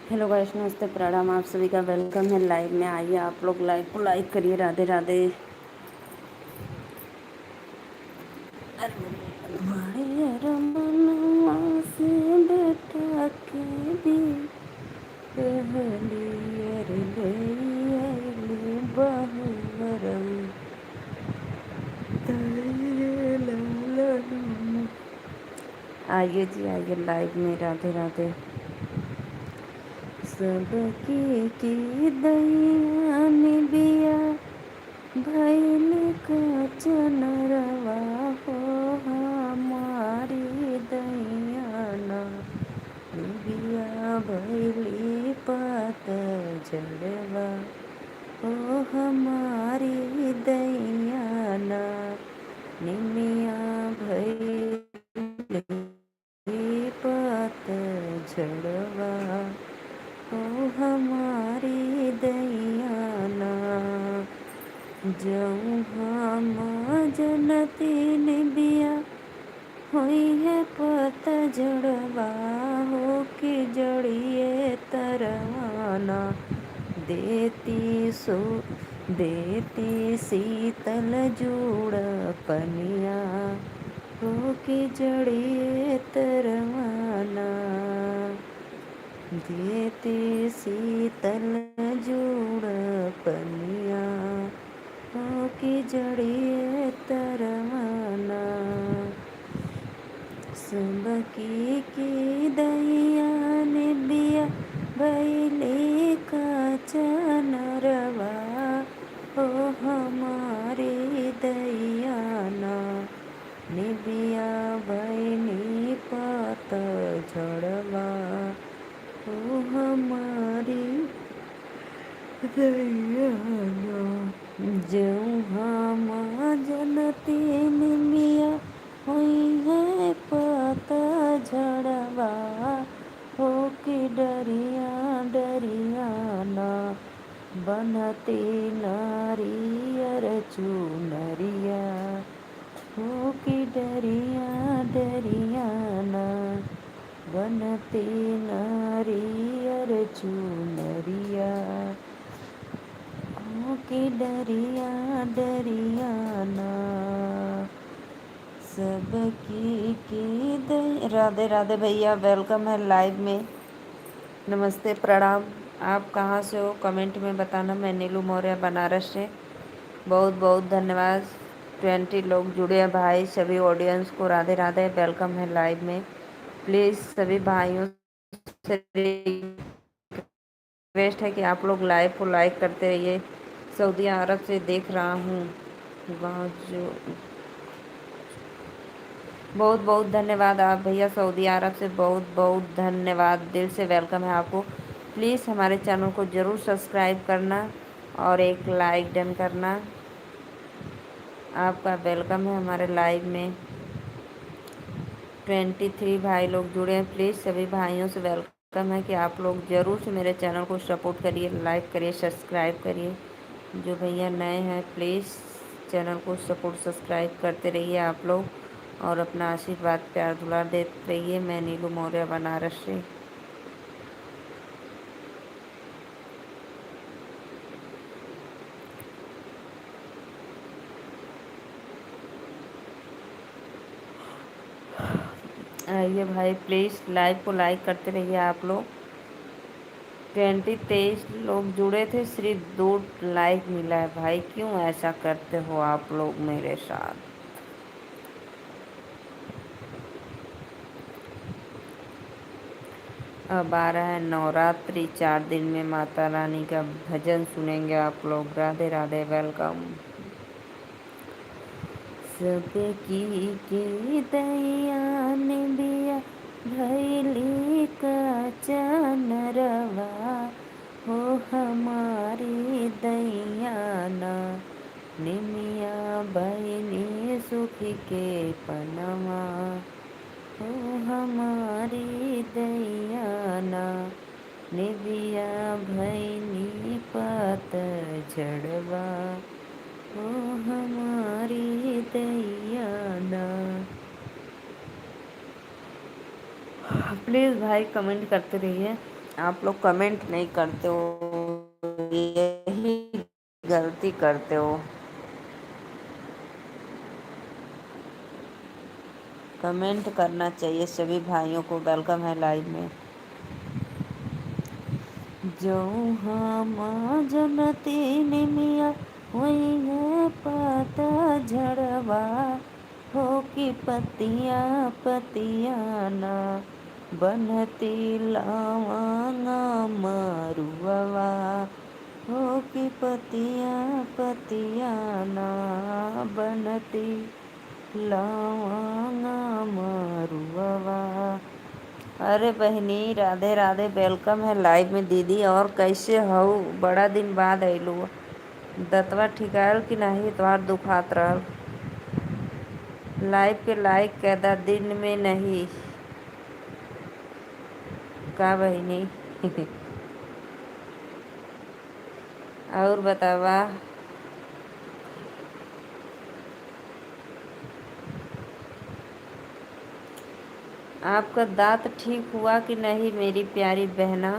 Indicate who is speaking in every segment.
Speaker 1: Hello guys, नमस्ते, प्रणाम। आप सभी का वेलकम है लाइव में। आइए आप लोग लाइव को लाइक करिए। राधे राधे। हमारे रमनवा से बेटा के भी कहलियर ले आइले बहुवरम तले लालनम। आइए जी, आइए लाइव में। राधे राधे। सबकी दैया निबिया भैल का चनरवा हो हमारी दैयाना निबिया भैली पात जड़वा हो हमारी दैयाना निमिया भैली पात जड़वा हो हमारी दैयाना। जऊँ हम जनती निबिया हुई है पत जड़वा हो कि जड़िए तरवाना देती शीतल जूड़ पनिया हो कि जड़िए तरवाना देती शीतल जूड़ पनिया हो कि जड़िए तरवाना। सबकी की दैया निबिया भैले का चनरवा हो हमारी दैयाना निबिया भैनी पात झड़वा हो हमारी दैयाना। जऊँ हम जनती निमिया हुई है पता झड़वा हो कि डरिया डरियाना बनती नारियर चुनरिया हो कि डरिया डरियाना बनती नारियर चुनरिया हो कि डरिया डरियाना। सबकी की राधे राधे भैया, वेलकम है लाइव में। नमस्ते, प्रणाम। आप कहाँ से हो कमेंट में बताना। मैं नीलू मौर्य, बनारस से। बहुत बहुत धन्यवाद। 20 लोग जुड़े हैं भाई। सभी ऑडियंस को राधे राधे, वेलकम है लाइव में। प्लीज़ सभी भाइयों से रिक्वेस्ट है कि आप लोग लाइव को लाइक करते रहिए। सऊदी अरब से देख रहा हूँ। वहाँ जो बहुत बहुत धन्यवाद। आप भैया सऊदी अरब से बहुत बहुत धन्यवाद। दिल से वेलकम है आपको। प्लीज़ हमारे चैनल को ज़रूर सब्सक्राइब करना और एक लाइक डन करना। आपका वेलकम है हमारे लाइव में। 23 भाई लोग जुड़े हैं। प्लीज़ सभी भाइयों से वेलकम है कि आप लोग ज़रूर से मेरे चैनल को सपोर्ट करिए, लाइक करिए, सब्सक्राइब करिए। जो भैया नए हैं प्लीज़ चैनल को सपोर्ट सब्सक्राइब करते रहिए आप लोग और अपना आशीर्वाद प्यार दुलार देते रहिए। मैं नीलू मौर्य, बनारस से। आइए भाई, प्लीज़ लाइव को लाइक करते रहिए आप लोग। 23 लोग जुड़े थे, सिर्फ 2 लाइक मिला है भाई। क्यों ऐसा करते हो आप लोग मेरे साथ? अब आ रहा है नवरात्रि। 4 दिन में माता रानी का भजन सुनेंगे आप लोग। राधे राधे, वेलकम। सबकी दैया निबिया भैली का चनरवा हो हमारी दैयाना निमिया बहनी सुख के पनमा हो हमारी दैयाना निबिया भैनी पात झड़वा हो हमारी दैयाना। प्लीज़ भाई कमेंट करते रहिए। आप लोग कमेंट नहीं करते हो, यही गलती करते हो। कमेंट करना चाहिए सभी भाइयों को। वेलकम है लाइव में। जो हम जनती निमिया वही है पता झड़वा, हो कि पतिया पतिया ना बनती लावांगा मरुआ, हो कि पतिया पतिया ना बनती लावांगा मरुआ। अरे बहनी, राधे राधे, वेलकम है लाइव में दीदी। और कैसे हो? बड़ा दिन बाद अइलू। दतवा ठिकाल कि नहीं तोहार दुखात रहल? लाइव के लाइक कैदा दिन में नहीं का बहनी? और बतावा। आपका दांत ठीक हुआ कि नहीं मेरी प्यारी बहना?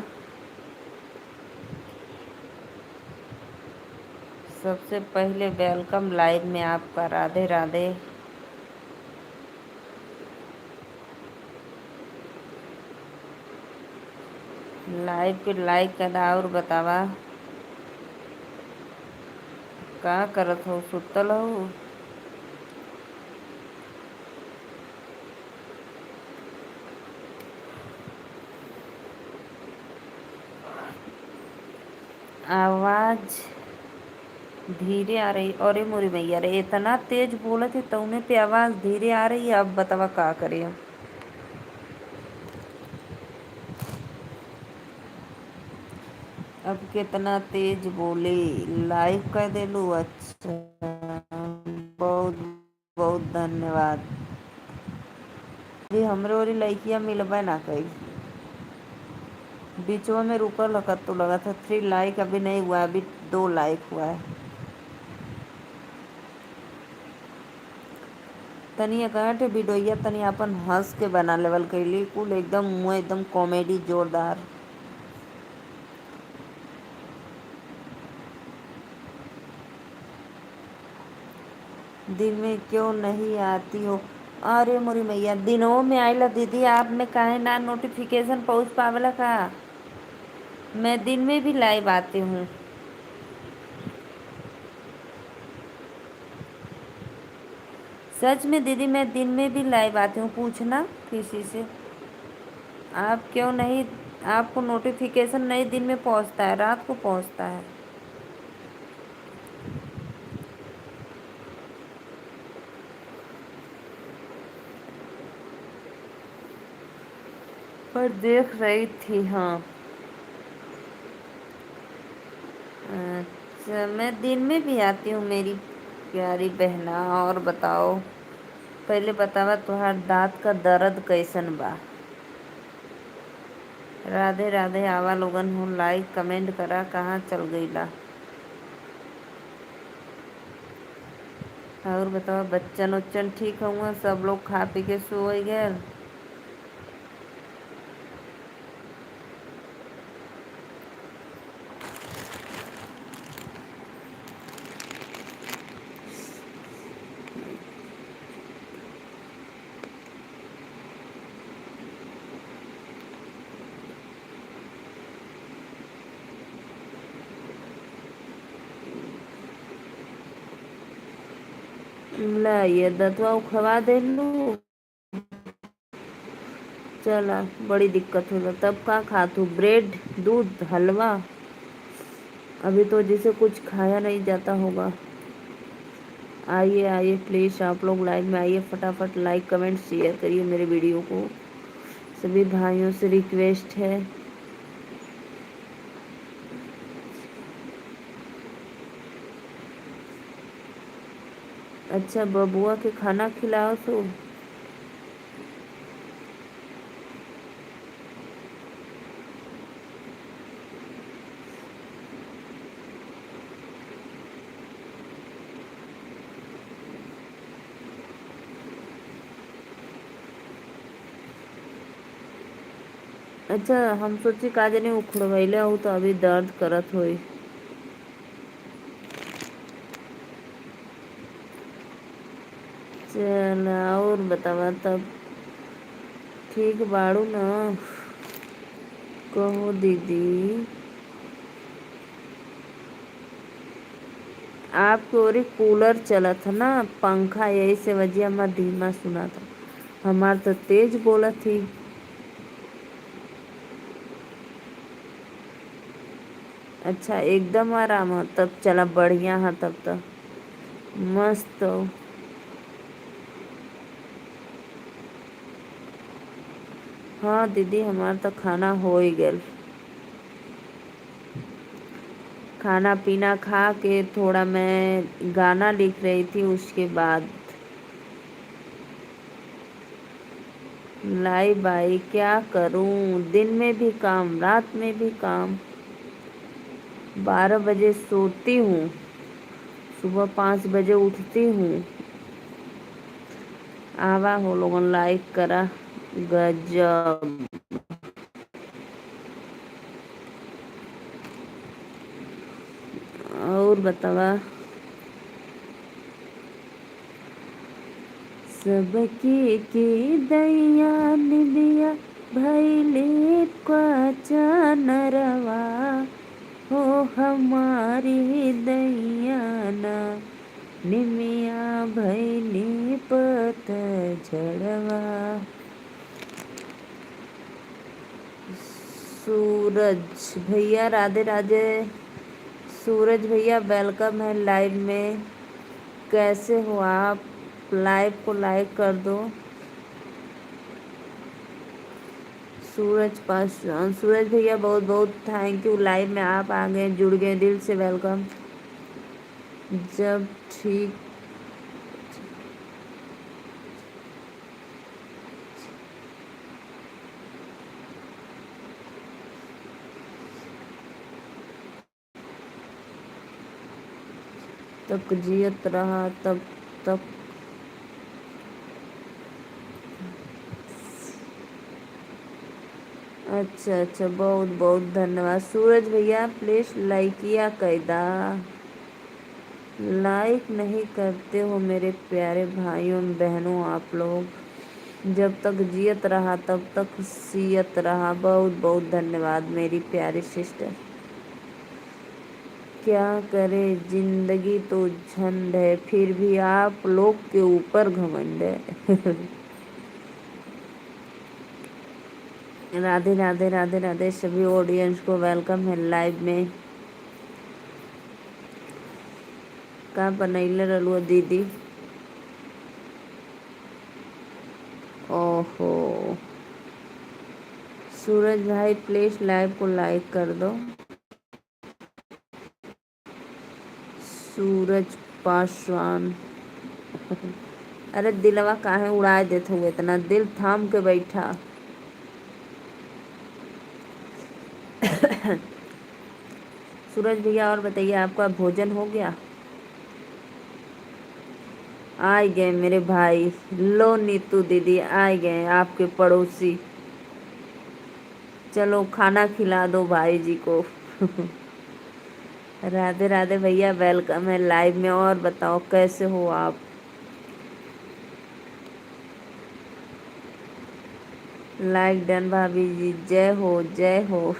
Speaker 1: सबसे पहले वेलकम लाइव में आपका। राधे राधे। लाइव के लाइक कैदा और बतावा। का करत हो? सुतल हो? आवाज धीरे आ रही। अरे मोरी मैया रे, इतना तेज बोलत है तौने पे आवाज धीरे आ रही है। अब बतावा का करे हम? अब कितना तेज बोले? लाइव कर देलू? अच्छा, बहुत बहुत धन्यवाद। अभी हमरे ओरी लइकिया मिलबे ना कई। बीचवा में रुकल हकत तो लगा था 3 लाइक अभी नहीं हुआ, अभी 2 लाइक हुआ है। तनी एकठ वीडियोया तनी अपन हंस के बना लेवल कैली कुल एकदम मुँह एकदम कॉमेडी जोरदार। दिन में क्यों नहीं आती हो? अरे मोरी मैया, दिनों में आइला दीदी, आप में काहे ना नोटिफिकेशन पहुँच पावेला का? मैं दिन में भी लाइव आती हूँ। सच में दीदी, मैं दिन में भी लाइव आती हूँ। पूछना किसी से। आप क्यों नहीं? आपको नोटिफिकेशन नहीं दिन में पहुँचता है, रात को पहुँचता है। पर देख रही थी, हाँ। अच्छा, मैं दिन में भी आती हूँ मेरी प्यारी बहना। और बताओ, पहले बतावा तुहार दांत का दर्द कैसन बा? राधे राधे। आवा लोगन हो, लाइक कमेंट करा। कहाँ चल गईला? और बताओ, बच्चन उच्चन ठीक हुआ? सब लोग खा पी के सो गए? ला ये दतवा खवा दे लू। चला, बड़ी दिक्कत होला। तब का खातू? ब्रेड, दूध, हलवा? अभी तो जिसे कुछ खाया नहीं जाता होगा। आइए आइए प्लीज़, आप लोग लाइव में आइए। फटाफट लाइक कमेंट शेयर करिए मेरे वीडियो को। सभी भाइयों से रिक्वेस्ट है। अच्छा, बबुआ के खाना खिलाओ तो। अच्छा, हम सोची का जने उखड़वैले हो तो अभी दर्द करत होई। चल और बतावा तब, ठीक बाड़ू न? कहो दीदी, आपके ओरी कूलर चलत है ना, पंखा, यही से वजह मैं धीमा सुना था। हमार तो तेज बोला थी। अच्छा, एकदम आराम है तब, चला बढ़िया है तब तो, मस्त हो। हाँ दीदी, हमार तो खाना हो ही गल। खाना पीना खा के थोड़ा मैं गाना लिख रही थी, उसके बाद लाई बाई क्या करूं, दिन में भी काम रात में भी काम। 12 बजे सोती हूँ, सुबह 5 बजे उठती हूँ। आवा हो लोगन, लाइक करा। गजब। और बतावा। सबकी की दैया निदिया भैले का चनरवा, हो हमारी दैया ना निमिया भैली पत झड़वा। सूरज भैया राधे राधे। सूरज भैया वेलकम है लाइव में। कैसे हो आप? लाइव को लाइक कर दो। सूरज भैया बहुत बहुत थैंक यू, लाइव में आप आ गए, जुड़ गए, दिल से वेलकम। जब ठीक तक जियत रहा तब तक। अच्छा अच्छा, बहुत बहुत धन्यवाद सूरज भैया। प्लीज़ लाइकिया कैदा, लाइक नहीं करते हो मेरे प्यारे भाइयों बहनों आप लोग। जब तक जियत रहा तब तक सियत रहा। बहुत बहुत धन्यवाद मेरी प्यारी सिस्टर। क्या करे, जिंदगी तो झंड है, फिर भी आप लोग के ऊपर घमंड है। राधे राधे राधे राधे सभी ऑडियंस को वेलकम है लाइव में। का बनैले रहलू दीदी? ओहो, सूरज भाई प्लीज लाइव को लाइक कर दो। सूरज पासवान। अरे दिलवा काहे उड़ा देते हुए, इतना दिल थाम के बैठा। सूरज भैया और बताइए, आपका भोजन हो गया? आ गए मेरे भाई। लो नीतू दीदी आ गए, आपके पड़ोसी। चलो खाना खिला दो भाई जी को। राधे राधे भैया, वेलकम है लाइव में। और बताओ कैसे हो आप? लाइक डन भाभी जी, जय हो जय हो।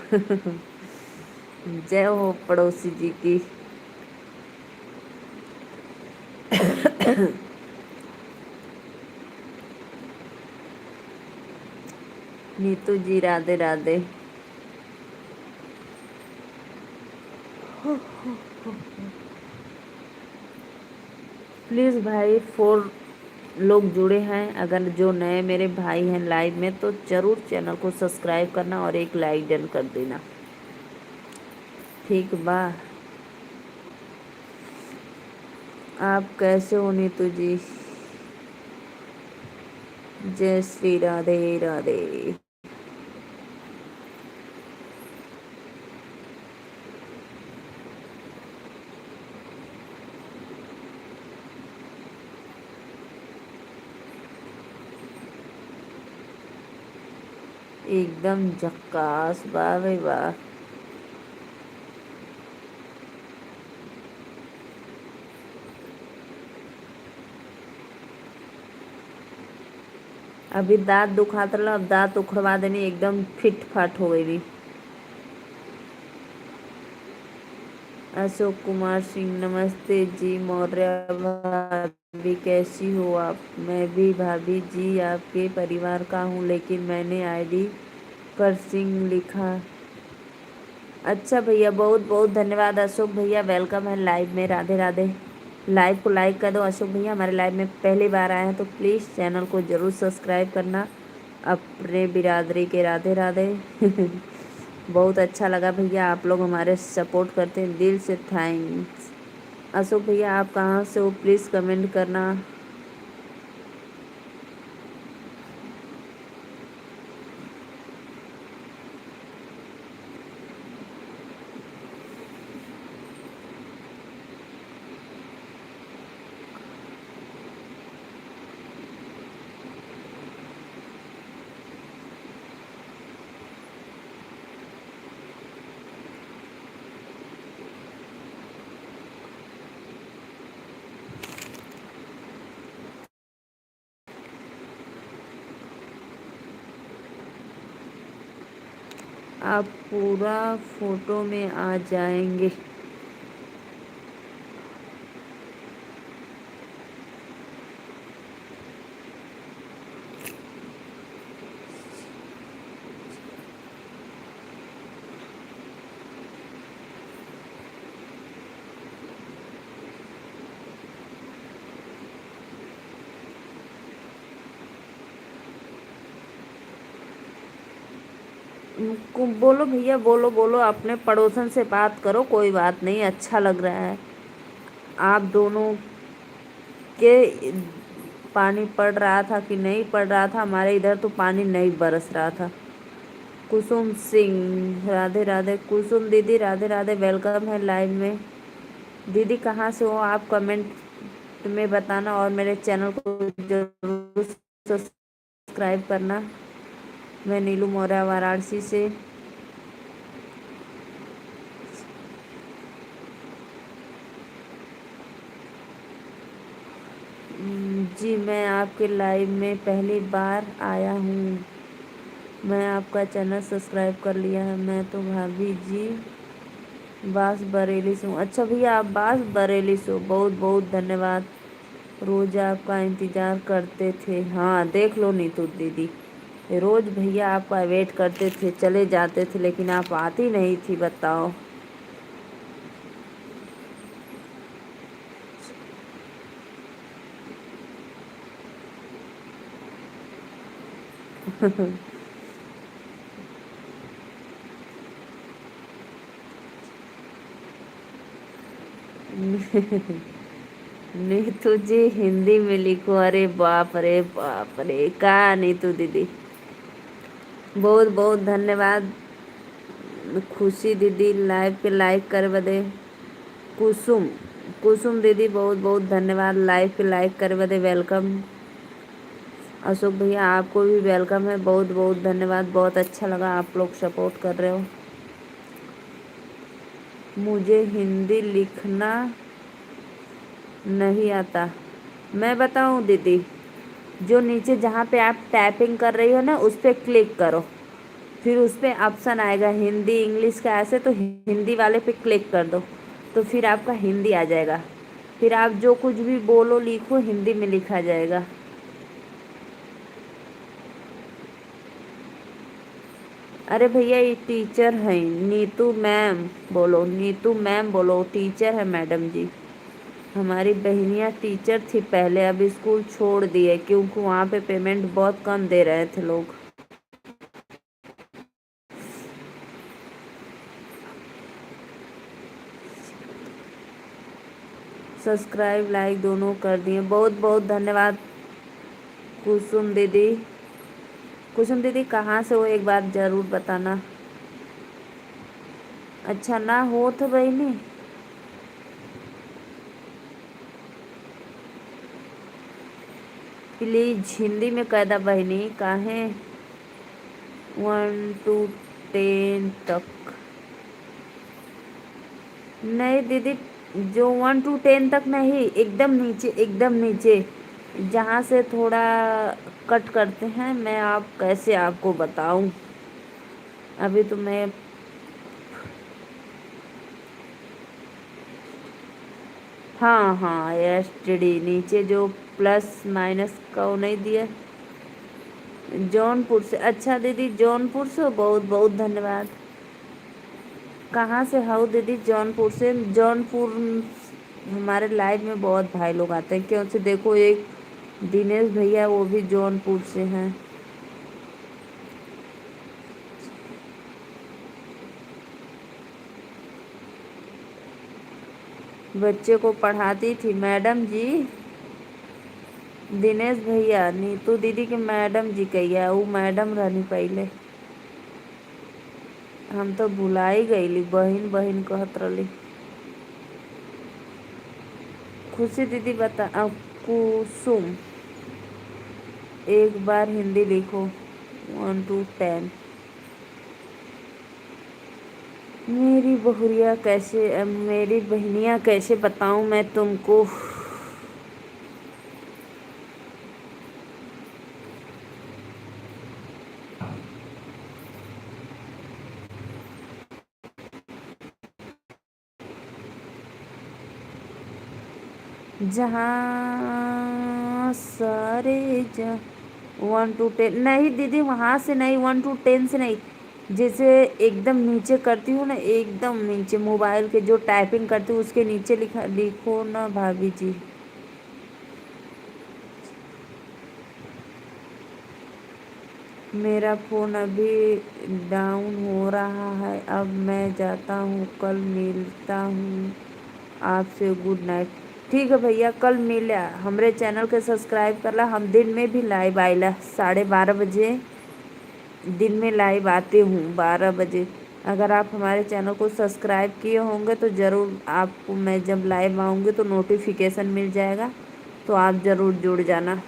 Speaker 1: जय हो पड़ोसी जी की। नीतू जी राधे राधे। प्लीज़ भाई, 4 लोग जुड़े हैं, अगर जो नए मेरे भाई हैं लाइव में तो ज़रूर चैनल को सब्सक्राइब करना और एक लाइक डन कर देना, ठीक बा? आप कैसे हो नीतू जी? जय श्री राधे राधे। एकदम झक्कास, वाह भाई वाह। अभी दांत दुखाता रहा, अब दांत उखड़वा देनी, एकदम फिट फाट हो गई भी। अशोक कुमार सिंह, नमस्ते जी मौर्य भाभी, कैसी हो आप? मैं भी भाभी जी आपके परिवार का हूँ, लेकिन मैंने आईडी पर सिंह लिखा। अच्छा भैया, बहुत बहुत धन्यवाद अशोक भैया, वेलकम है लाइव में। राधे राधे। लाइव को लाइक कर दो अशोक भैया, हमारे लाइव में पहली बार आए हैं तो प्लीज़ चैनल को ज़रूर सब्सक्राइब करना। अपने बिरादरी के राधे राधे। बहुत अच्छा लगा भैया, आप लोग हमारे सपोर्ट करते हैं, दिल से थैंक्स। अशोक भैया आप कहाँ से हो, प्लीज़ कमेंट करना। आप पूरा फोटो में आ जाएंगे। बोलो भैया, बोलो बोलो, अपने पड़ोसन से बात करो, कोई बात नहीं, अच्छा लग रहा है। आप दोनों के पानी पड़ रहा था कि नहीं पड़ रहा था? हमारे इधर तो पानी नहीं बरस रहा था। कुसुम सिंह, राधे राधे। कुसुम दीदी राधे राधे, वेलकम है लाइव में। दीदी कहाँ से हो आप, कमेंट में बताना, और मेरे चैनल को जरूर सब्सक्राइब करना। मैं नीलू मौर्य, वाराणसी से। जी मैं आपके लाइव में पहली बार आया हूँ, मैं आपका चैनल सब्सक्राइब कर लिया है। मैं तो भाभी जी बास बरेली से हूँ। अच्छा भैया, आप बास बरेली से हो, बहुत बहुत धन्यवाद। रोज आपका इंतज़ार करते थे। हाँ देख लो नीतू दीदी, रोज भैया आपका वेट करते थे, चले जाते थे, लेकिन आप आती नहीं थी, बताओ। नीतू जी हिंदी में लिखो, अरे बाप रे बाप रे, का नीतू दीदी, बहुत बहुत धन्यवाद। खुशी दीदी लाइव पे लाइक कर बदे। कुसुम, कुसुम दीदी बहुत बहुत धन्यवाद, लाइव पे लाइक कर बदे, वेलकम। अशोक भैया आपको भी वेलकम है, बहुत बहुत धन्यवाद, बहुत अच्छा लगा आप लोग सपोर्ट कर रहे हो। मुझे हिंदी लिखना नहीं आता। मैं बताऊं दीदी, जो नीचे जहाँ पे आप टाइपिंग कर रही हो ना, उस पर क्लिक करो, फिर उस पर ऑप्शन आएगा हिंदी इंग्लिश का, ऐसे तो हिंदी वाले पे क्लिक कर दो, तो फिर आपका हिंदी आ जाएगा, फिर आप जो कुछ भी बोलो लिखो हिंदी में लिखा जाएगा। अरे भैया ये टीचर हैं, नीतू मैम बोलो, नीतू मैम बोलो, टीचर है मैडम जी। हमारी बहनियाँ टीचर थी पहले, अब स्कूल छोड़ दिए क्योंकि वहाँ पे पेमेंट बहुत कम दे रहे थे लोग। सब्सक्राइब लाइक दोनों कर दिए, बहुत बहुत धन्यवाद। कुसुम दीदी, कुसुम दीदी कहाँ से हो एक बार ज़रूर बताना। अच्छा ना हो तो बहनी, प्लीज़ हिंदी में कह दा बहनी, काहे 1 to 10 तक। नहीं दीदी, जो 1 to 10 तक नहीं, एकदम नीचे, एकदम नीचे, जहाँ से थोड़ा कट करते हैं। मैं आप कैसे आपको बताऊं, अभी तो मैं। हाँ हाँ, एसटीडी नीचे जो प्लस माइनस का वो नहीं दिया। जौनपुर से? अच्छा दीदी, जौनपुर से, बहुत बहुत धन्यवाद। कहाँ से हो दीदी? जौनपुर से? जौनपुर हमारे लाइव में बहुत भाई लोग आते हैं, क्योंकि देखो एक दिनेश भैया, वो भी जौनपुर से हैं। बच्चे को पढ़ाती थी मैडम जी। दिनेश भैया नीतू दीदी के मैडम जी कहिया, वो मैडम रहनी पहले। हम तो भुला ही गईली, बहिन बहिन कहत रही। खुशी दीदी बता, कुसुम, एक बार हिंदी लिखो, 1 to 10। मेरी बहुरिया कैसे, मेरी बहनियाँ कैसे बताऊँ मैं तुमको। जहाँ सारे जा 1 to 10 नहीं दीदी, वहाँ से नहीं, 1 to 10 से नहीं। जैसे एकदम नीचे करती हूँ ना, एकदम नीचे मोबाइल के जो टाइपिंग करती हूँ उसके नीचे लिखा, लिखो ना भाभी जी। मेरा फ़ोन अभी डाउन हो रहा है, अब मैं जाता हूँ, कल मिलता हूँ आपसे, गुड नाइट। ठीक है भैया, कल मिला, हमरे चैनल के सब्सक्राइब करला। हम दिन में भी लाइव आइला, 12:30 बजे दिन में लाइव आती हूँ, 12 बजे। अगर आप हमारे चैनल को सब्सक्राइब किए होंगे तो ज़रूर आपको मैं जब लाइव आऊँगी तो नोटिफिकेशन मिल जाएगा, तो आप ज़रूर जुड़ जाना।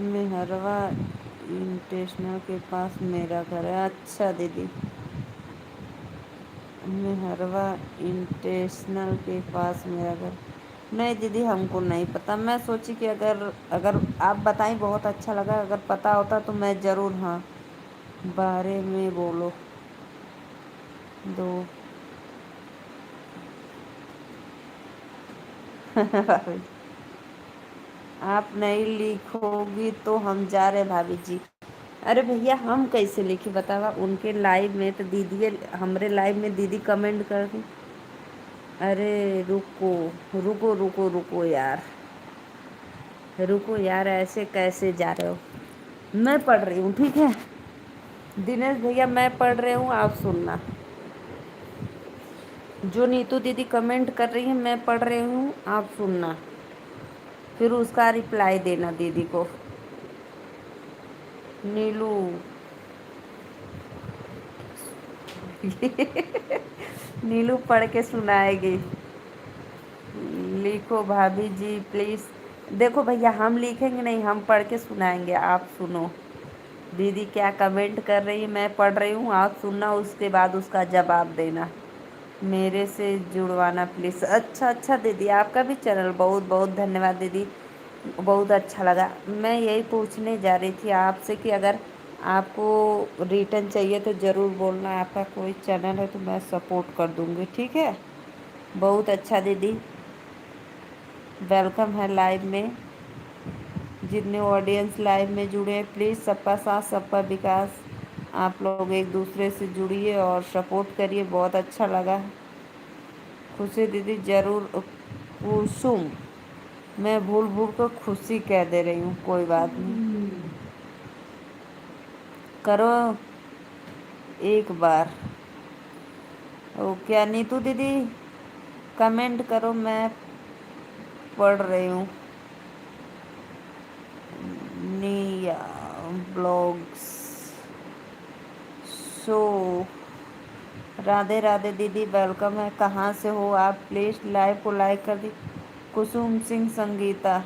Speaker 1: मेहरवा इंटरनेशनल के पास मेरा घर है। अच्छा दीदी, मेहरवा इंटरनेशनल के पास मेरा घर। नहीं दीदी, हमको नहीं पता। मैं सोची कि अगर अगर आप बताई, बहुत अच्छा लगा। अगर पता होता तो मैं ज़रूर, हाँ, बारे में बोलो दो। आप नहीं लिखोगी तो हम जा रहे भाभी जी। अरे भैया, हम कैसे लिखे बतावा? उनके लाइव में तो दीदी, हमरे लाइव में दीदी कमेंट कर दी। अरे रुको, रुको रुको रुको यार, रुको यार, ऐसे कैसे जा रहे हो? मैं पढ़ रही हूँ, ठीक है दिनेश भैया, मैं पढ़ रही हूँ, आप सुनना। जो नीतू दीदी कमेंट कर रही है, मैं पढ़ रही हूँ, आप सुनना, फिर उसका रिप्लाई देना दीदी को। नीलू नीलू पढ़ के सुनाएगी। लिखो भाभी जी प्लीज़। देखो भैया, हम लिखेंगे नहीं, हम पढ़ के सुनाएंगे, आप सुनो। दीदी क्या कमेंट कर रही है, मैं पढ़ रही हूँ, आप सुनना, उसके बाद उसका जवाब देना। मेरे से जुड़वाना प्लीज़। अच्छा अच्छा दीदी, आपका भी चैनल, बहुत बहुत धन्यवाद दीदी, बहुत अच्छा लगा। मैं यही पूछने जा रही थी आपसे कि अगर आपको रिटर्न चाहिए तो ज़रूर बोलना, आपका कोई चैनल है तो मैं सपोर्ट कर दूँगी, ठीक है। बहुत अच्छा दीदी, वेलकम है लाइव में। जितने ऑडियंस लाइव में जुड़े हैं, प्लीज़ सबका साथ सबका विकास, आप लोग एक दूसरे से जुड़िए और सपोर्ट करिए, बहुत अच्छा लगा। खुशी दीदी जरूर। कुसुम, मैं भूल भूल कर खुशी कह दे रही हूँ, कोई बात नहीं। करो एक बार। ओ क्या नीतू दीदी, कमेंट करो, मैं पढ़ रही हूँ। निया ब्लॉग्स। सो राधे राधे दीदी, वेलकम है। कहाँ से हो आप? प्लीज़ लाइव को लाइक कर दी। कुसुम सिंह संगीता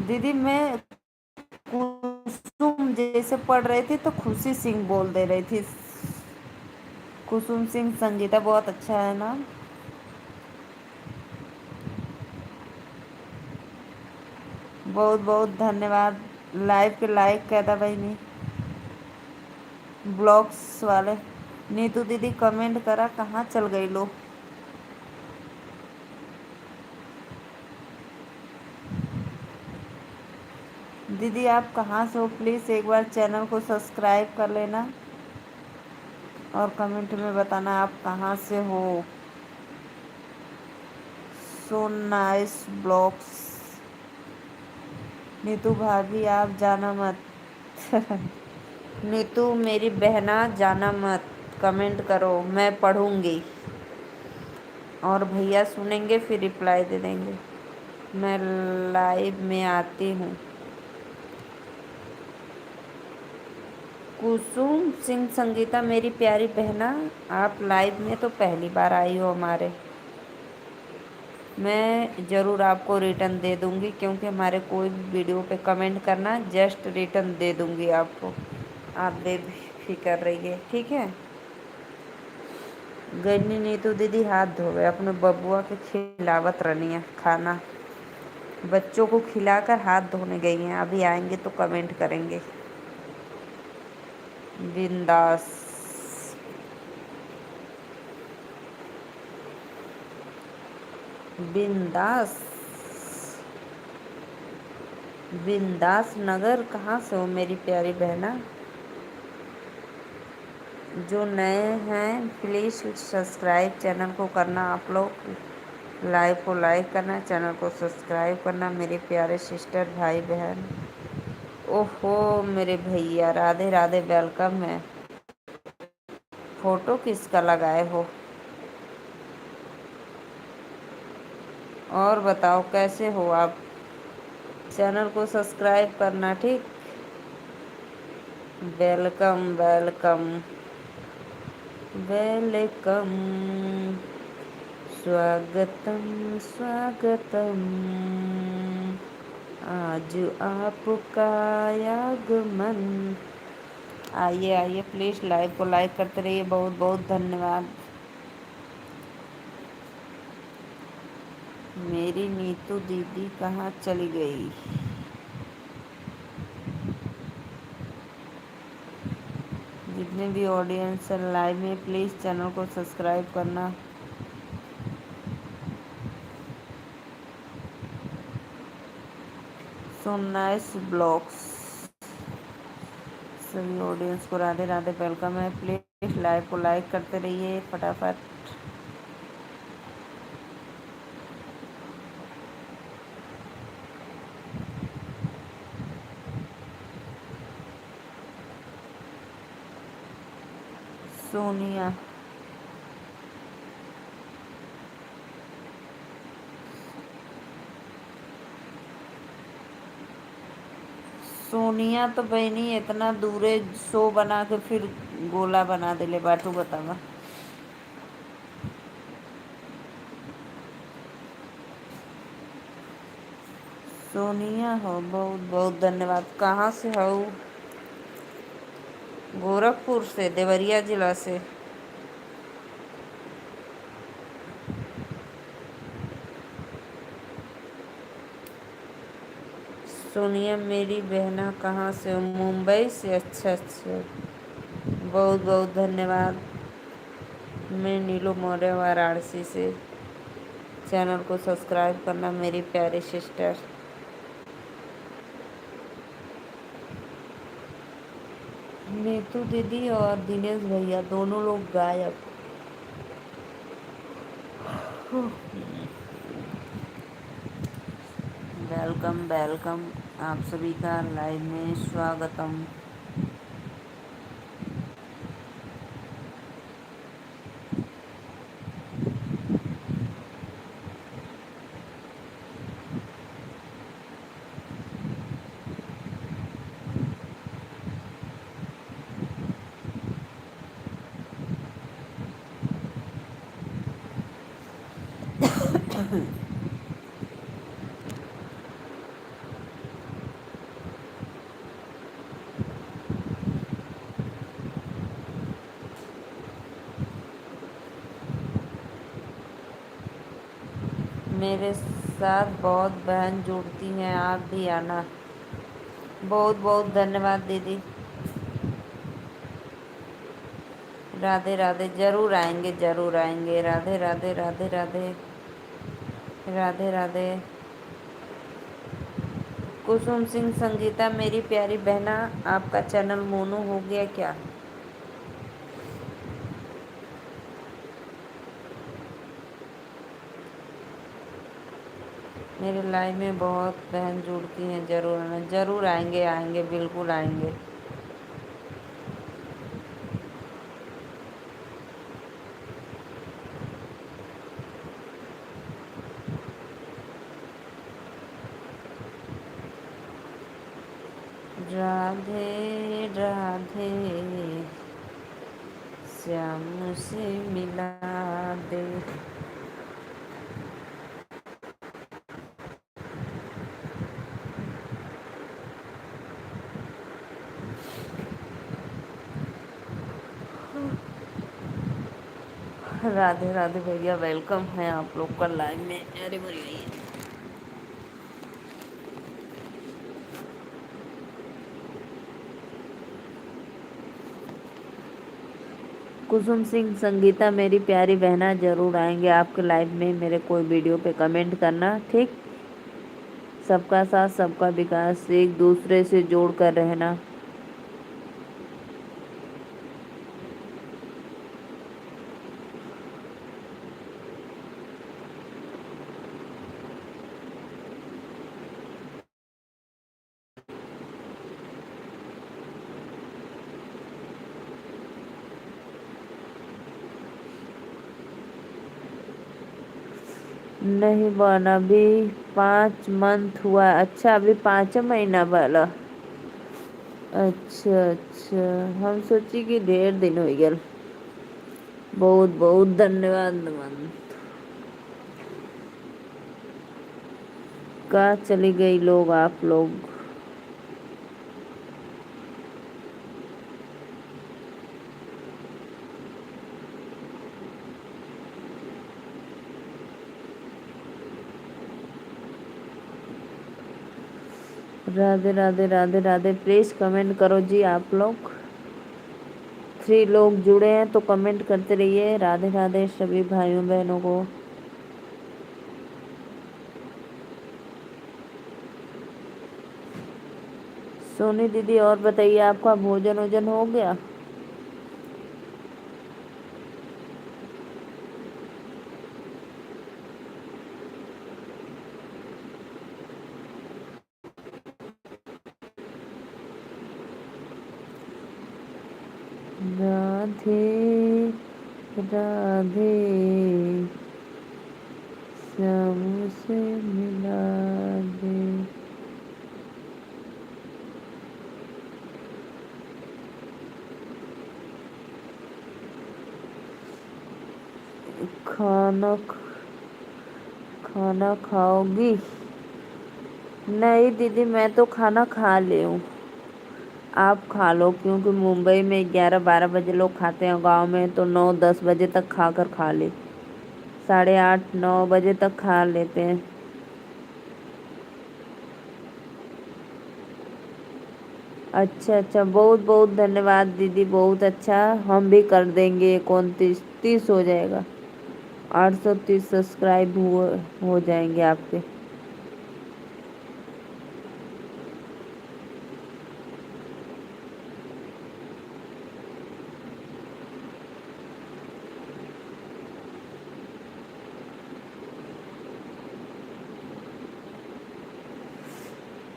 Speaker 1: दीदी, मैं कुसुम जैसे पढ़ रही थी तो खुशी सिंह बोल दे रही थी। कुसुम सिंह संगीता बहुत अच्छा है ना। बहुत बहुत धन्यवाद। लाइव के लाइक कहता भाई नहीं, ब्लॉग्स वाले। नीतू दीदी कमेंट करा, कहाँ चल गई लो? दीदी आप कहाँ से हो? प्लीज़ एक बार चैनल को सब्सक्राइब कर लेना और कमेंट में बताना आप कहाँ से हो। So nice blogs. नीतू भाभी आप जाना मत। नीतू मेरी बहना जाना मत, कमेंट करो, मैं पढ़ूंगी और भैया सुनेंगे फिर रिप्लाई दे देंगे। मैं लाइव में आती हूँ। कुसुम सिंह संगीता मेरी प्यारी बहना, आप लाइव में तो पहली बार आई हो हमारे। मैं ज़रूर आपको रिटर्न दे दूँगी, क्योंकि हमारे कोई भी वीडियो पे कमेंट करना, जस्ट रिटर्न दे दूँगी आपको। आप बेफिक्र रहिए, ठीक है। गन्नी नीतू दीदी हाथ धोवे, अपने बबुआ के खिलावत रहनी है खाना। बच्चों को खिलाकर हाथ धोने गई हैं, अभी आएंगे तो कमेंट करेंगे। बिंदास। बिंदास। बिंदास नगर कहाँ से हो मेरी प्यारी बहना? जो नए हैं प्लीज़ सब्सक्राइब चैनल को करना, आप लोग लाइव को लाइक करना, चैनल को सब्सक्राइब करना मेरे प्यारे सिस्टर भाई बहन। ओहो मेरे भैया, राधे राधे, वेलकम है। फ़ोटो किसका लगाए हो? और बताओ कैसे हो आप? चैनल को सब्सक्राइब करना, ठीक। Welcome welcome welcome. स्वागतम स्वागतम। आज आपका आगमन। आइए आइए, प्लीज़ लाइव को लाइक करते रहिए। बहुत बहुत धन्यवाद। मेरी नीतू दीदी कहाँ चली गई? जितने भी ऑडियंस है लाइव में, प्लीज़ चैनल को सब्सक्राइब करना। So nice blogs. सभी ऑडियंस को राधे राधे, वेलकम है। प्लीज़ लाइव को लाइक करते रहिए फटाफट। सोनिया, सोनिया तो बहनी इतना दूरे शो बना के फिर गोला बना दिले बाटू, बतावा। सोनिया हो, बहुत बहुत धन्यवाद। कहाँ से हो? गोरखपुर से, देवरिया जिला से। सोनिया मेरी बहना कहाँ से हो? मुंबई से। अच्छा अच्छा, बहुत बहुत धन्यवाद। मैं नीलू मौर्य, वाराणसी से। चैनल को सब्सक्राइब करना मेरी प्यारी सिस्टर। नीतू दीदी और दिनेश भैया दोनों लोग गायब। वेलकम वेलकम, आप सभी का लाइव में स्वागतम। मेरे साथ बहुत बहन जुड़ती हैं, आप भी आना। बहुत बहुत धन्यवाद दीदी। राधे राधे, जरूर आएंगे जरूर आएंगे। राधे राधे राधे राधे राधे राधे। कुसुम सिंह संगीता मेरी प्यारी बहना, आपका चैनल मोनू हो गया क्या? मेरे लाइव में बहुत बहन जुड़ती हैं, जरूर आना। जरूर आएंगे आएंगे, बिल्कुल आएंगे। राधे राधे, श्याम से मिला दे। राधे राधे भैया, वेलकम है आप लोग का लाइव में। अरे बोलिए। कुसुम सिंह संगीता मेरी प्यारी बहना, जरूर आएंगे आपके लाइव में। मेरे कोई वीडियो पे कमेंट करना, ठीक। सबका साथ सबका विकास, एक दूसरे से जोड़ कर रहना। नहीं बना, अभी 5 मंथ हुआ। अच्छा, अभी 5 महीना वाला। अच्छा अच्छा, हम सोची कि ढेर दिन हो गया। बहुत बहुत धन्यवाद नमन। कहाँ चली गई लोग, आप लोग? राधे राधे राधे राधे, प्लीज कमेंट करो जी आप लोग। 3 लोग जुड़े हैं तो कमेंट करते रहिए। राधे राधे सभी भाइयों बहनों को। सोनी दीदी, और बताइए, आपका भोजन वोजन हो गया? राधे राधे, श्याम से मिला दे। खाना खाना खाओगी? नहीं दीदी, मैं तो खाना खा ले हूँ। आप खा लो, क्योंकि मुंबई में 11-12 बजे लोग खाते हैं, गांव में तो 9-10 बजे तक खाकर खा ले। 8:30-9 बजे तक खा लेते हैं। अच्छा अच्छा, बहुत बहुत धन्यवाद दीदी, बहुत अच्छा। हम भी कर देंगे। 29-30 हो जाएगा। 830 सब्सक्राइब हो जाएंगे आपके।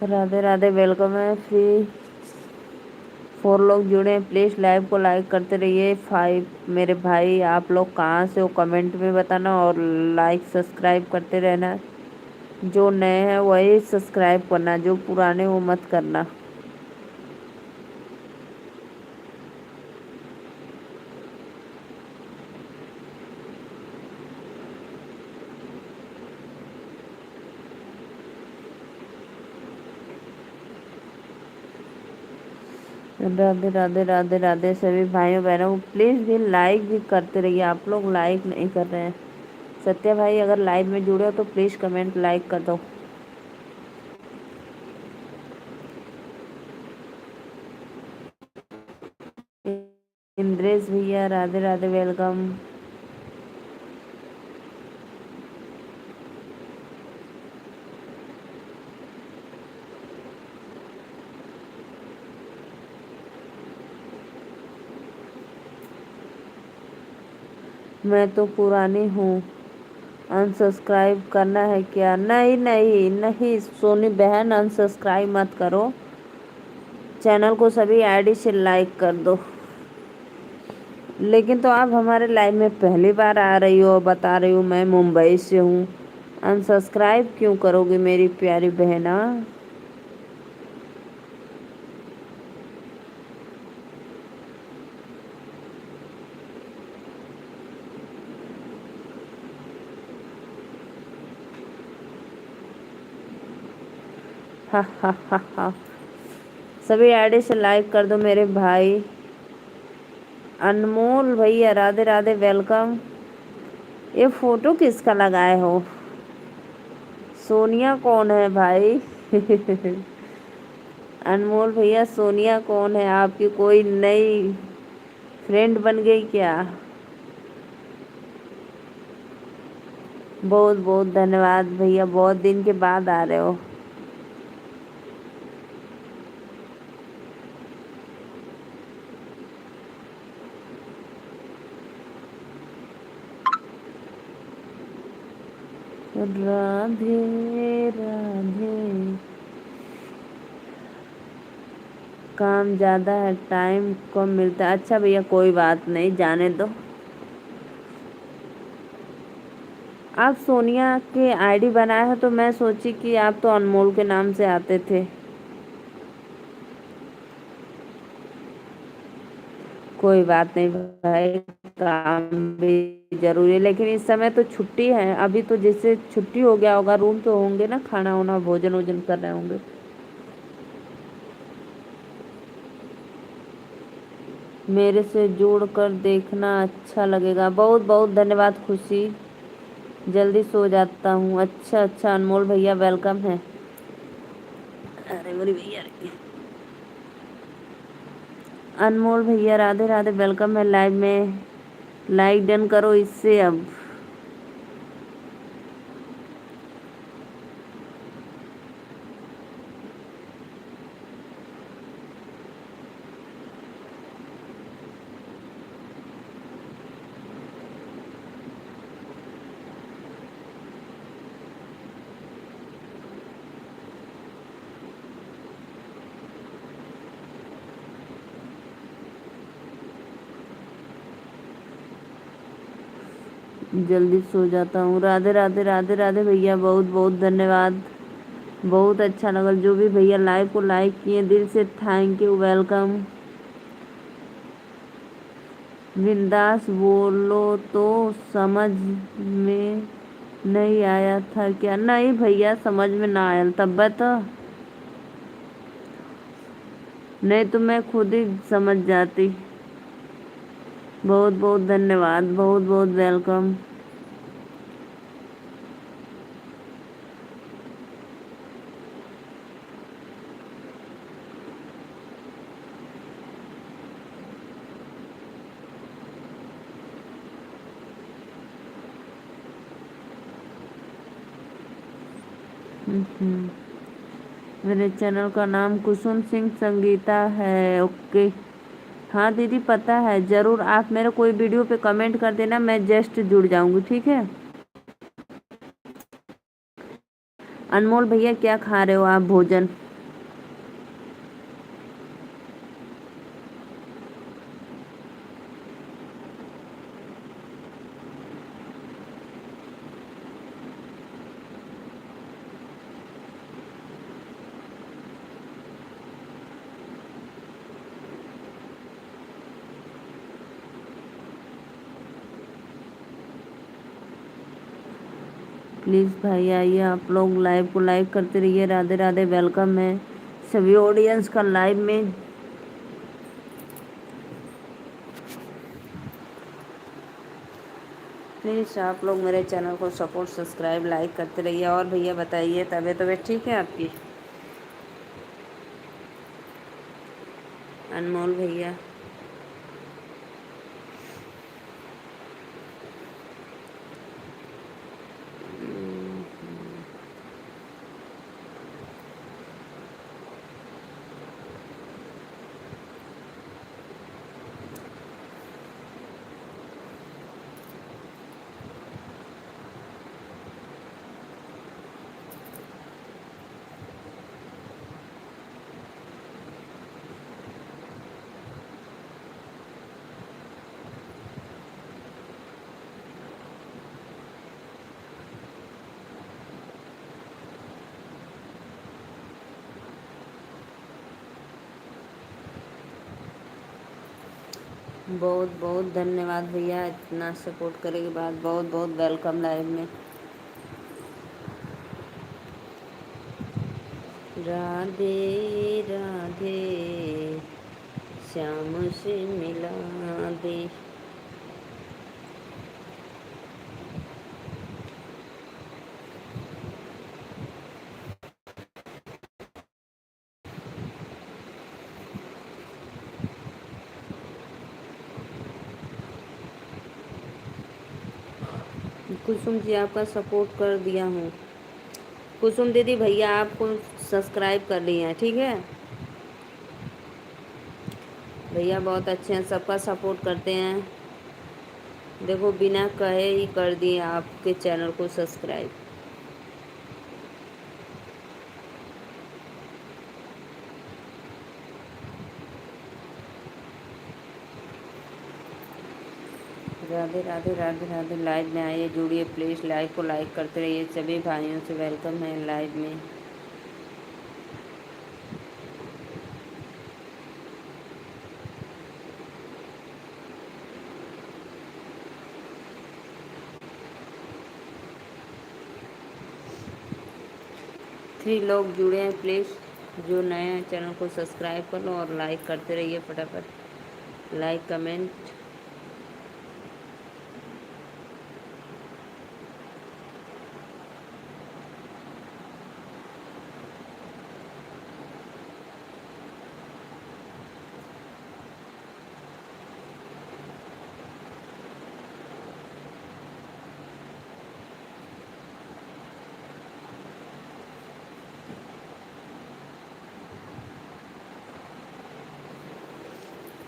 Speaker 1: राधे राधे, वेलकम है। फ्री 4 लोग जुड़े हैं, प्लीज़ लाइव को लाइक करते रहिए। 5 मेरे भाई, आप लोग कहाँ से हो कमेंट में बताना, और लाइक सब्सक्राइब करते रहना। जो नए हैं वही सब्सक्राइब करना, जो पुराने वो मत करना। राधे राधे राधे राधे सभी भाइयों बहनों को प्लीज़ भी लाइक भी करते रहिए। आप लोग लाइक नहीं कर रहे हैं। सत्या भाई, अगर लाइव में जुड़े हो तो प्लीज़ कमेंट लाइक कर दो। इंद्रेश भैया, राधे राधे, वेलकम। मैं तो पुरानी हूँ, अनसब्सक्राइब करना है क्या? नहीं नहीं नहीं सोनी बहन, अनसब्सक्राइब मत करो। चैनल को सभी आईडी से लाइक कर दो। लेकिन तो आप हमारे लाइव में पहली बार आ रही हो, बता रही हूँ मैं मुंबई से हूँ। अनसब्सक्राइब क्यों करोगे मेरी प्यारी बहना? हा हा हा हा। सभी आईडी से लाइक कर दो मेरे भाई। अनमोल भैया, राधे राधे, वेलकम। ये फोटो किसका लगाए हो? सोनिया कौन है भाई? अनमोल भैया, सोनिया कौन है? आपकी कोई नई फ्रेंड बन गई क्या? बहुत बहुत धन्यवाद भैया, बहुत दिन के बाद आ रहे हो। राधे राधे। काम ज़्यादा है, टाइम कम मिलता है। अच्छा भैया, कोई बात नहीं, जाने दो। आप सोनिया के आईडी बनाए हो तो मैं सोची कि आप तो अनमोल के नाम से आते थे। कोई बात नहीं भाई, काम भी जरूरी है, लेकिन इस समय तो छुट्टी है। अभी तो जैसे छुट्टी हो गया होगा, रूम तो होंगे ना, खाना वाना भोजन वोजन कर रहे होंगे। मेरे से जोड़ कर देखना, अच्छा लगेगा। बहुत बहुत धन्यवाद खुशी। जल्दी सो जाता हूँ। अच्छा अच्छा, अनमोल भैया वेलकम है। अरे मेरी भैया, अनमोल भैया राधे राधे, वेलकम है लाइव में। लाइक डन करो इससे अब। जल्दी सो जाता हूँ। राधे राधे राधे राधे भैया, बहुत बहुत धन्यवाद। बहुत अच्छा लगा जो भी भैया लाइव को लाइक किए, दिल से थैंक यू, वेलकम। बिंदास बोलो तो। समझ में नहीं आया था क्या? नहीं भैया, समझ में ना आया तब बता। नहीं तो मैं खुद ही समझ जाती। बहुत बहुत धन्यवाद, बहुत बहुत वेलकम। मेरे चैनल का नाम कुसुम सिंह संगीता है। ओके। हाँ दीदी, पता है। ज़रूर आप मेरे कोई वीडियो पे कमेंट कर देना, मैं जस्ट जुड़ जाऊंगी, ठीक है। अनमोल भैया, क्या खा रहे हो आप भोजन? प्लीज़ भाई आइए, आप लोग लाइव को लाइक करते रहिए। राधे राधे, वेलकम है सभी ऑडियंस का लाइव में। प्लीज़ आप लोग मेरे चैनल को सपोर्ट, सब्सक्राइब, लाइक करते रहिए। और भैया बताइए, तबीयत ठीक है आपकी? अनमोल भैया, बहुत बहुत धन्यवाद भैया, इतना सपोर्ट करने के बाद बहुत बहुत वेलकम लाइव में। राधे राधे, श्याम से मिला दे। कुसुम जी, आपका सपोर्ट कर दिया हूँ। कुसुम दीदी, भैया आपको सब्सक्राइब कर लिए हैं, ठीक है? भैया बहुत अच्छे हैं, सबका सपोर्ट करते हैं। देखो, बिना कहे ही कर दिए आपके चैनल को सब्सक्राइब। राधे राधे राधे राधे, लाइव में आइए, जुड़िए प्लीज़, लाइव को लाइक करते रहिए। सभी भाइयों से वेलकम है लाइव में। थ्री लोग जुड़े हैं, प्लीज़ जो नए हैं चैनल को सब्सक्राइब कर लो और लाइक करते रहिए फटाफट, लाइक कमेंट।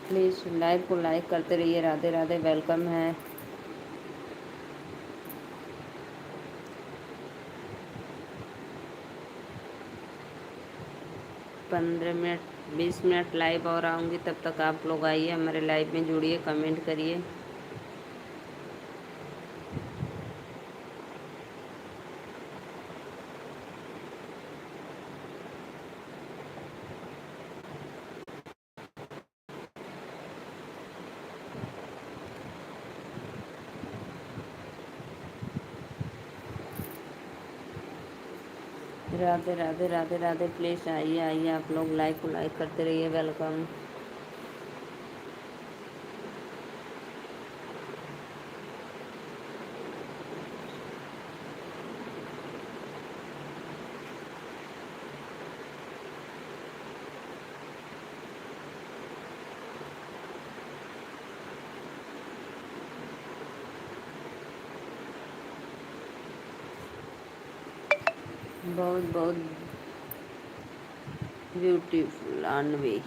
Speaker 1: प्लीज़ लाइव को लाइक करते रहिए। राधे राधे, वेलकम है। 15 मिनट 20 मिनट लाइव और आऊँगी, तब तक आप लोग आइए हमारे लाइव में, जुड़िए, कमेंट करिए। राधे राधे राधे राधे, प्लीज़ आइए आइए, आप लोग लाइव को लाइक करते रहिए, वेलकम। बहुत बहुत ब्यूटीफुल अनवी।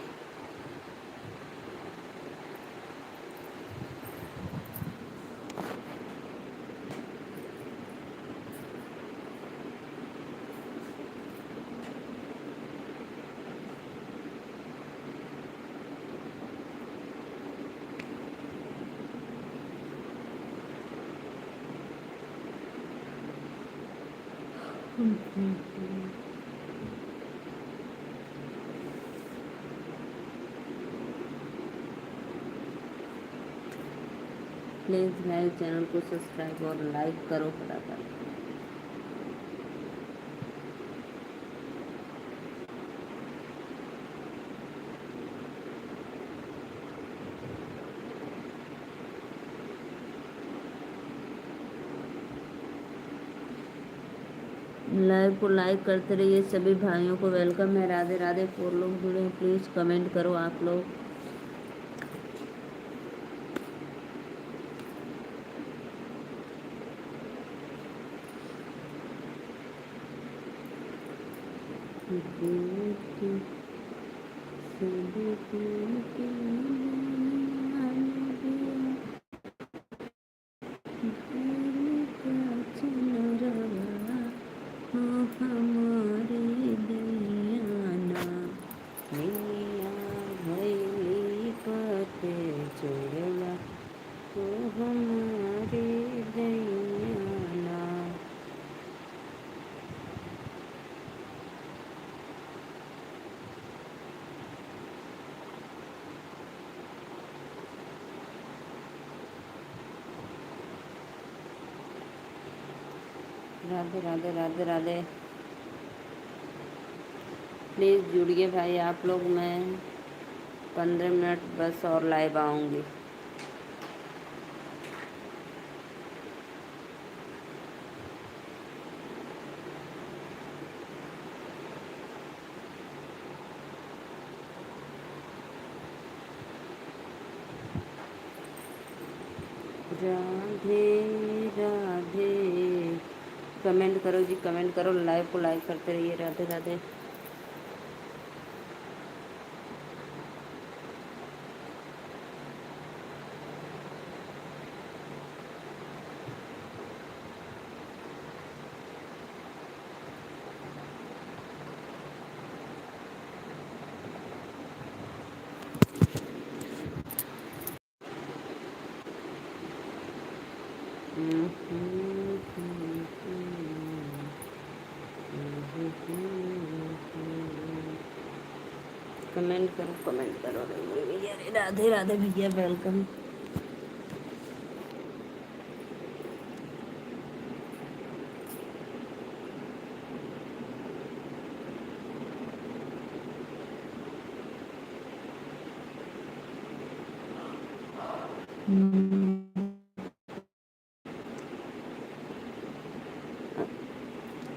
Speaker 1: प्लीज़ मेरे चैनल को सब्सक्राइब और लाइक करो फटाफट। लाइव को लाइक करते रहिए। सभी भाइयों को वेलकम है। राधे राधे। 4 लोग जुड़े हैं, प्लीज़ कमेंट करो आप लोग। हमारे दयाना मिया भैली पते चोरला तो हमारे दयाना। राधे राधे राधे राधे। प्लीज़ जुड़िए भाई आप लोग। मैं 15 मिनट बस और लाइव आऊँगी। राधे राधे। कमेंट करो जी, कमेंट करो। लाइव को लाइक करते रहिए। राधे राधे। कमेंट करो, कमेंट करो भैया। राधे राधे भैया, वेलकम।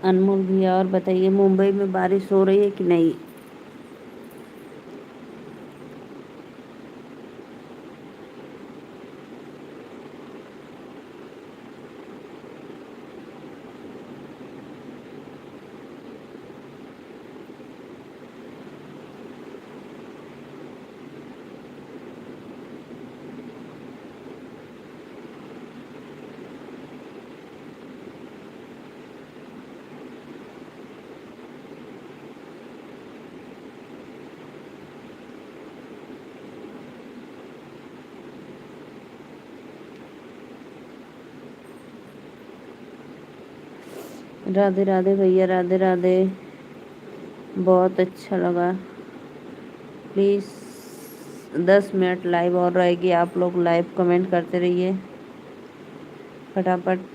Speaker 1: अनमोल भैया, और बताइए मुंबई में बारिश हो रही है कि नहीं? राधे राधे भैया, राधे राधे। बहुत अच्छा लगा। प्लीज़ 10 मिनट लाइव और रहेगी। आप लोग लाइव कमेंट करते रहिए फटाफट।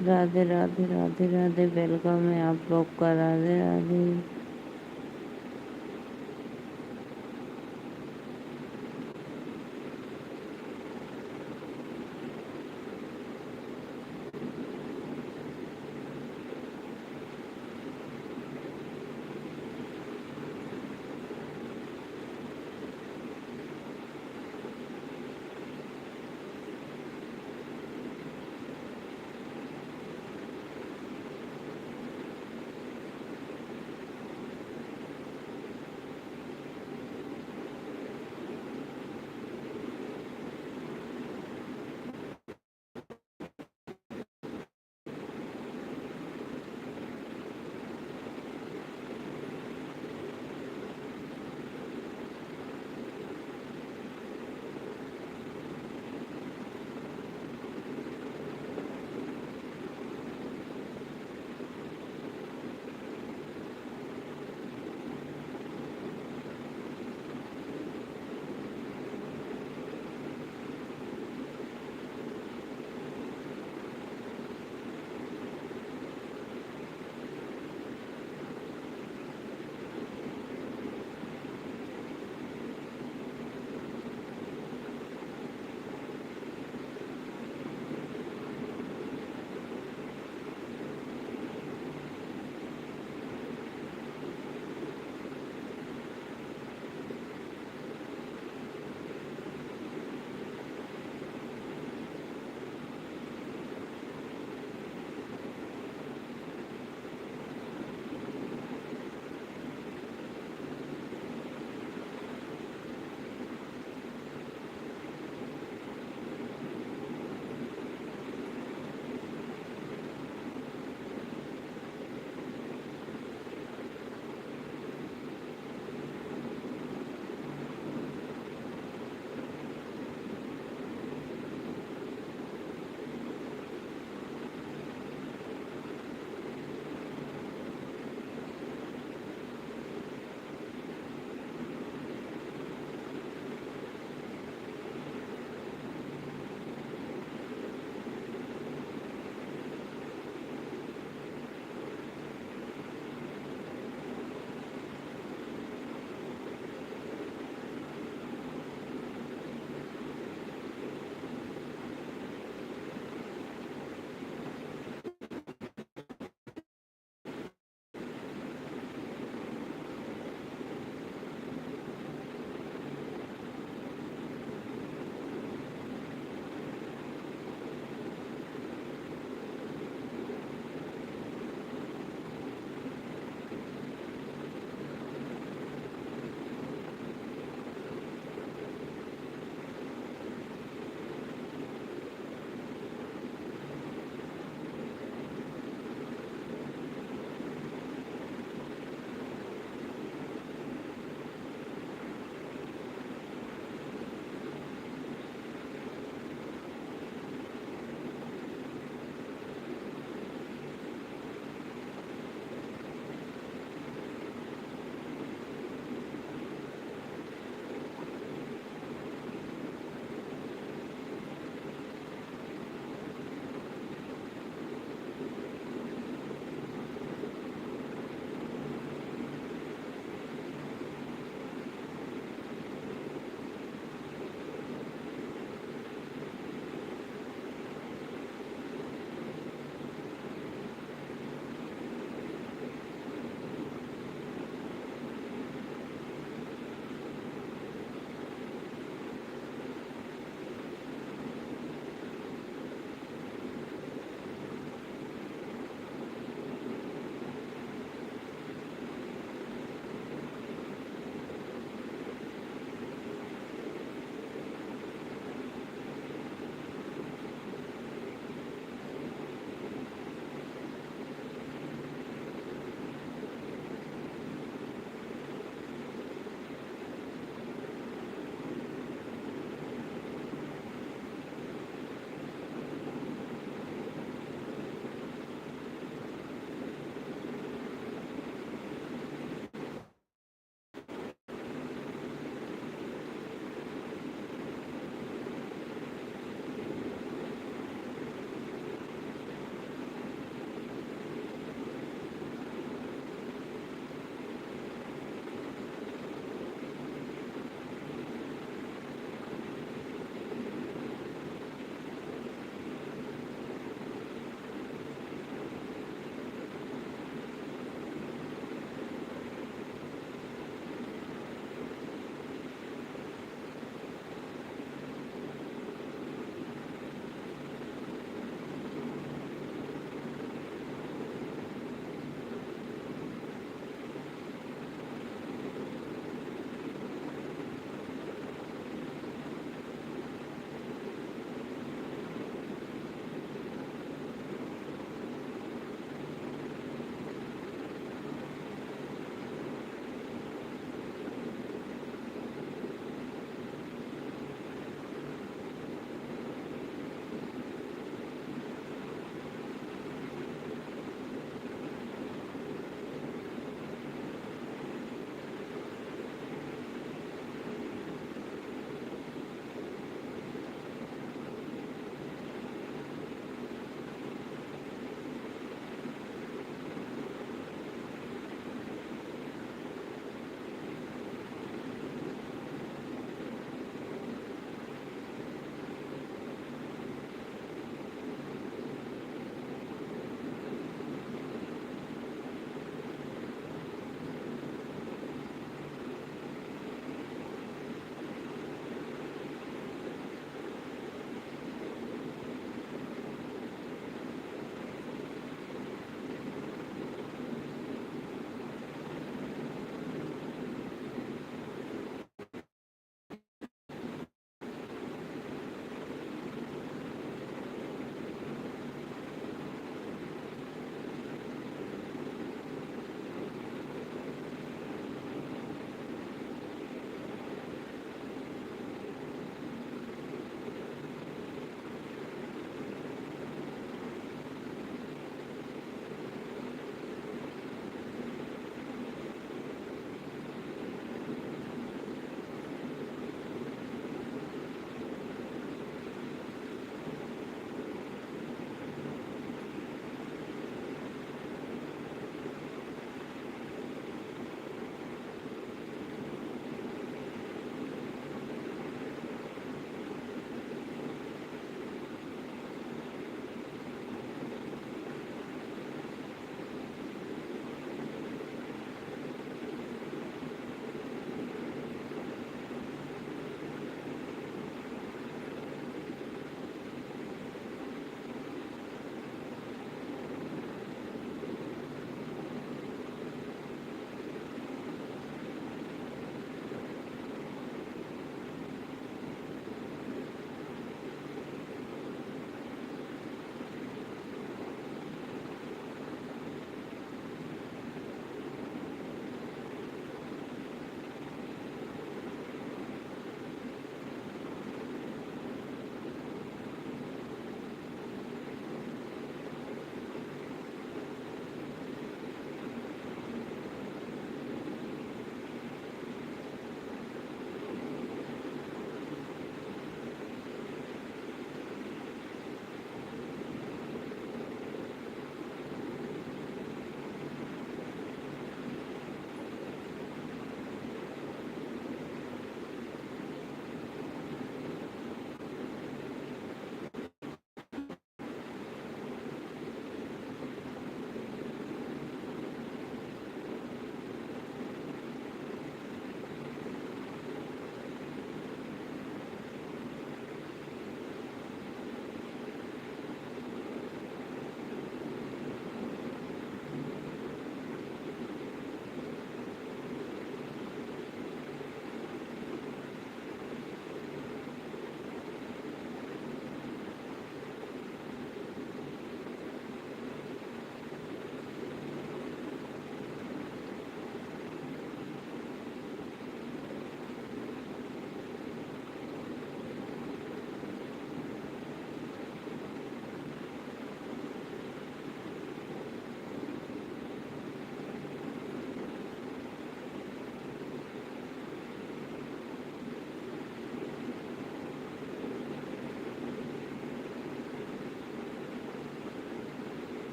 Speaker 1: राधे राधे राधे राधे। वेलकम है आप लोग का। राधे राधे।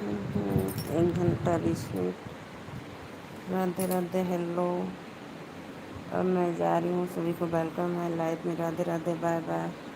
Speaker 1: एक घंटा रिसीट। राधे राधे, हेलो। अब मैं जा रही हूँ, सभी को वेलकम है लाइव में। Radhe Radhe, bye bye.